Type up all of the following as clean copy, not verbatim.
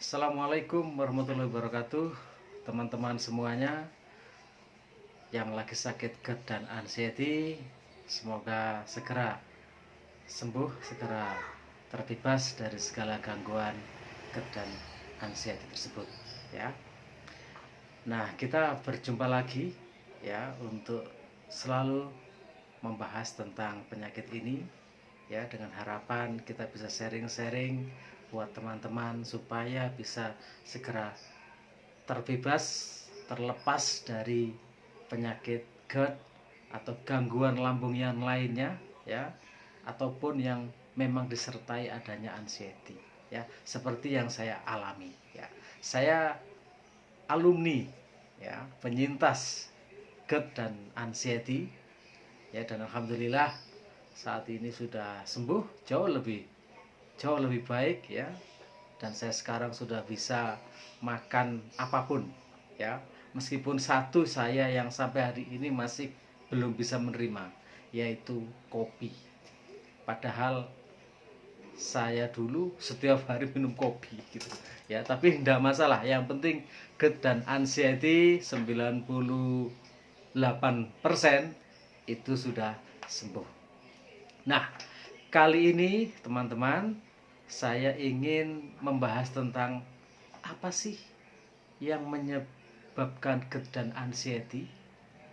Assalamualaikum warahmatullahi wabarakatuh. Teman-teman semuanya yang lagi sakit GERD dan anxiety, semoga segera sembuh, segera terbebas dari segala gangguan GERD dan anxiety tersebut ya. Nah, kita berjumpa lagi ya untuk selalu membahas tentang penyakit ini ya, dengan harapan kita bisa sharing-sharing buat teman-teman supaya bisa segera terbebas, terlepas dari penyakit GERD atau gangguan lambung yang lainnya ya, ataupun yang memang disertai adanya anxiety ya, seperti yang saya alami ya. Saya alumni ya, penyintas GERD dan anxiety ya, dan alhamdulillah saat ini sudah sembuh jauh lebih baik ya, dan saya sekarang sudah bisa makan apapun ya, meskipun satu saya yang sampai hari ini masih belum bisa menerima, yaitu kopi. Padahal saya dulu setiap hari minum kopi gitu ya, tapi tidak masalah, yang penting GERD dan anxiety 98% itu sudah sembuh. Nah, kali ini teman-teman, saya ingin membahas tentang apa sih yang menyebabkan GERD dan anxiety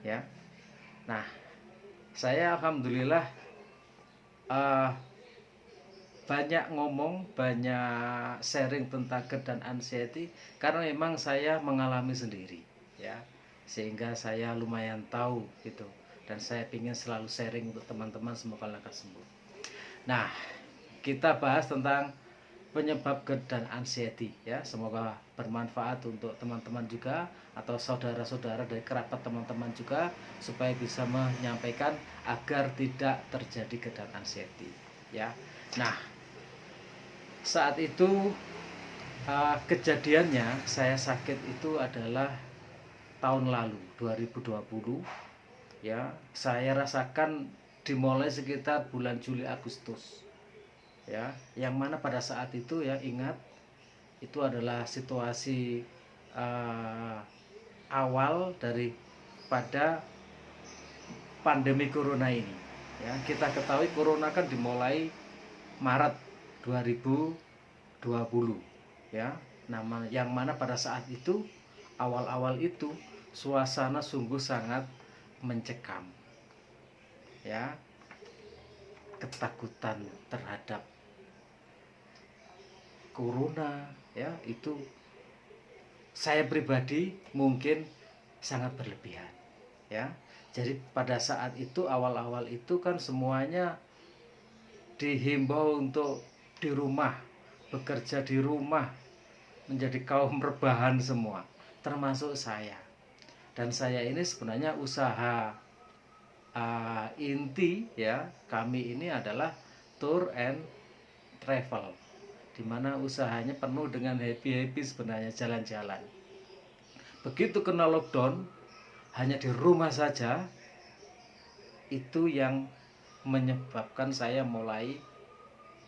ya. Nah, saya alhamdulillah banyak ngomong, banyak sharing tentang GERD dan anxiety karena memang saya mengalami sendiri ya, sehingga saya lumayan tahu gitu, dan saya ingin selalu sharing untuk teman-teman, semoga lekas sembuh. Nah, kita bahas tentang penyebab GERD dan anxiety ya, semoga bermanfaat untuk teman-teman juga atau saudara-saudara dari kerabat teman-teman juga, supaya bisa menyampaikan agar tidak terjadi GERD dan anxiety ya. Nah, saat itu kejadiannya saya sakit itu adalah tahun lalu 2020 ya. Saya rasakan dimulai sekitar bulan Juli Agustus ya, yang mana pada saat itu ya, ingat itu adalah situasi awal daripada pandemi corona ini ya. Kita ketahui corona kan dimulai Maret 2020 ya. Yang mana pada saat itu, awal-awal itu suasana sungguh sangat mencekam ya, ketakutan terhadap corona ya, itu saya pribadi mungkin sangat berlebihan ya. Jadi pada saat itu, awal-awal itu kan semuanya dihimbau untuk di rumah, bekerja di rumah, menjadi kaum rebahan semua, termasuk saya. Dan saya ini sebenarnya usaha inti ya, kami ini adalah tour and travel, dimana usahanya penuh dengan happy sebenarnya, jalan-jalan. Begitu kena lockdown, hanya di rumah saja, itu yang menyebabkan saya mulai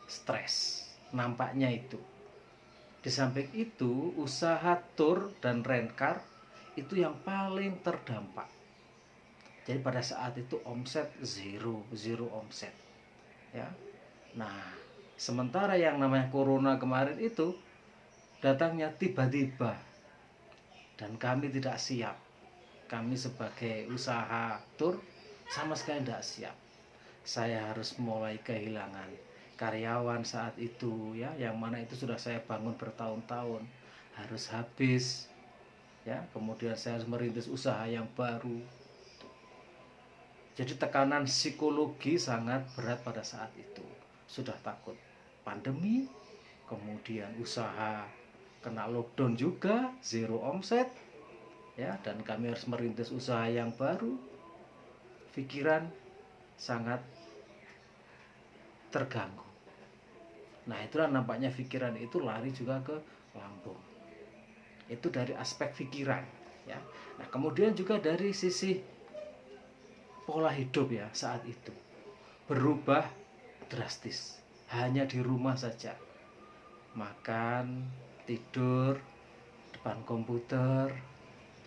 stres, nampaknya itu. Di samping itu, usaha tour dan rent car itu yang paling terdampak. Jadi pada saat itu omset zero omset ya. Nah, sementara yang namanya corona kemarin itu datangnya tiba-tiba, dan kami tidak siap. Kami sebagai usaha tour sama sekali tidak siap. Saya harus mulai kehilangan karyawan saat itu ya, yang mana itu sudah saya bangun bertahun-tahun, harus habis ya. Kemudian saya harus merintis usaha yang baru. Jadi tekanan psikologi sangat berat pada saat itu. Sudah takut pandemi, kemudian usaha kena lockdown juga, zero omset ya, dan kami harus merintis usaha yang baru. Pikiran sangat terganggu. Nah, itulah nampaknya pikiran itu lari juga ke lambung. Itu dari aspek pikiran ya. Nah, kemudian juga dari sisi pola hidup ya, saat itu berubah drastis. Hanya di rumah saja, makan tidur depan komputer,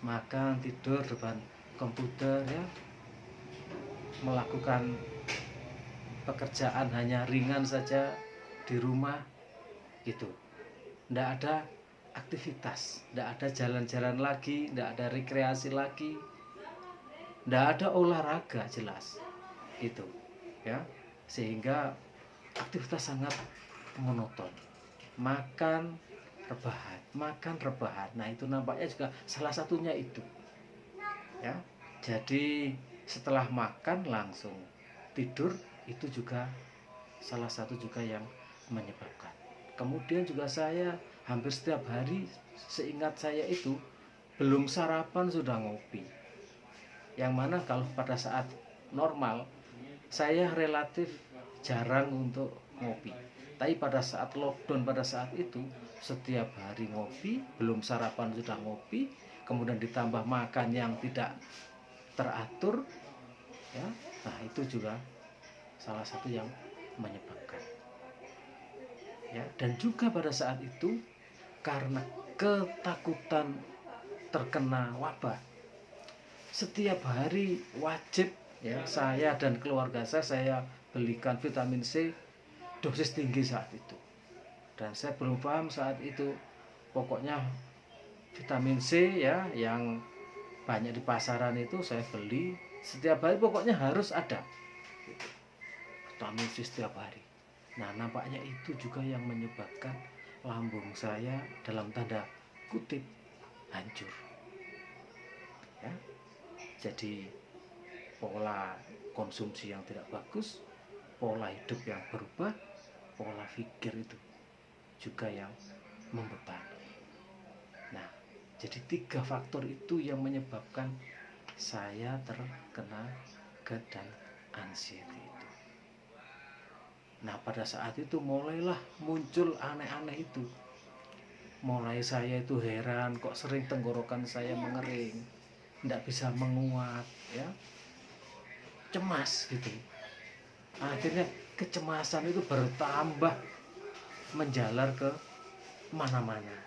makan tidur depan komputer ya, melakukan pekerjaan hanya ringan saja di rumah gitu. Nggak ada aktivitas, nggak ada jalan-jalan lagi, nggak ada rekreasi lagi, nggak ada olahraga jelas gitu ya, sehingga aktivitas sangat monoton, makan rebahan. Nah itu nampaknya juga salah satunya itu ya. Jadi setelah makan langsung tidur, itu juga salah satu juga yang menyebabkan. Kemudian juga saya hampir setiap hari, seingat saya itu, belum sarapan sudah ngopi. Yang mana kalau pada saat normal saya relatif jarang untuk ngopi. Tapi pada saat lockdown, pada saat itu setiap hari ngopi, belum sarapan sudah ngopi, kemudian ditambah makan yang tidak teratur ya. Nah itu juga salah satu yang menyebabkan ya. Dan juga pada saat itu karena ketakutan terkena wabah, setiap hari wajib ya, saya dan keluarga saya belikan vitamin C dosis tinggi saat itu. Dan saya belum paham saat itu, pokoknya vitamin C ya yang banyak di pasaran itu saya beli setiap hari, pokoknya harus ada gitu. Vitamin C setiap hari. Nah nampaknya itu juga yang menyebabkan lambung saya dalam tanda kutip hancur ya. Jadi pola konsumsi yang tidak bagus, pola hidup yang berubah, pola pikir itu juga yang membebani. Nah jadi 3 faktor itu yang menyebabkan saya terkena GERD dan anxiety itu. Nah pada saat itu mulailah muncul aneh-aneh itu. Mulai saya itu heran kok sering tenggorokan saya mengering, tidak bisa menguap ya, cemas gitu. Akhirnya kecemasan itu bertambah menjalar ke mana-mana.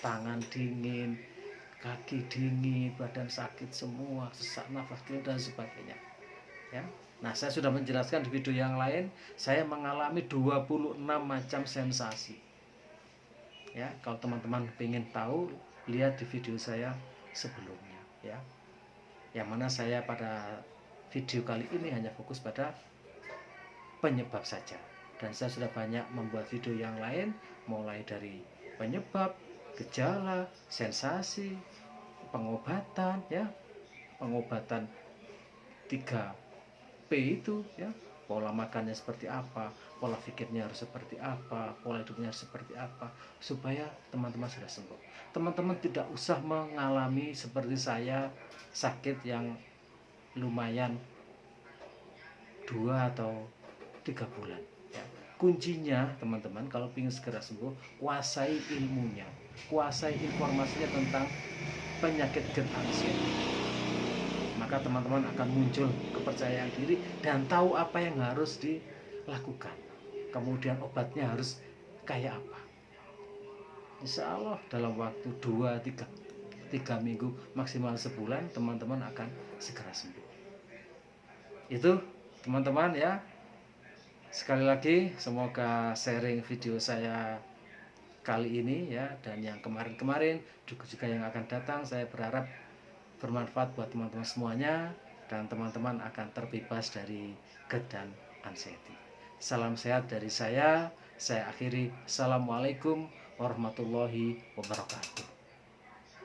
Tangan dingin, kaki dingin, badan sakit semua, sesak nafas dan sebagainya ya. Nah saya sudah menjelaskan di video yang lain, saya mengalami 26 macam sensasi ya. Kalau teman-teman ingin tahu, lihat di video saya sebelumnya ya, yang mana saya pada video kali ini hanya fokus pada penyebab saja. Dan saya sudah banyak membuat video yang lain, mulai dari penyebab, gejala, sensasi, pengobatan ya, pengobatan 3P itu ya, pola makannya seperti apa, pola pikirnya harus seperti apa, pola hidupnya harus seperti apa, supaya teman-teman sudah sembuh. Teman-teman tidak usah mengalami seperti saya, sakit yang lumayan 2 atau 3 bulan ya. Kuncinya teman-teman kalau ingin segera sembuh, kuasai ilmunya, kuasai informasinya tentang penyakit GERD anxiety. Maka teman-teman akan muncul kepercayaan diri dan tahu apa yang harus dilakukan, kemudian obatnya harus kayak apa. Insya Allah dalam waktu 2-3 minggu, maksimal sebulan, teman-teman akan segera sembuh. Itu teman-teman ya. Sekali lagi semoga sharing video saya kali ini ya, dan yang kemarin-kemarin juga yang akan datang, saya berharap bermanfaat buat teman-teman semuanya, dan teman-teman akan terbebas dari GERD dan anxiety. Salam sehat dari saya akhiri. Assalamualaikum warahmatullahi wabarakatuh.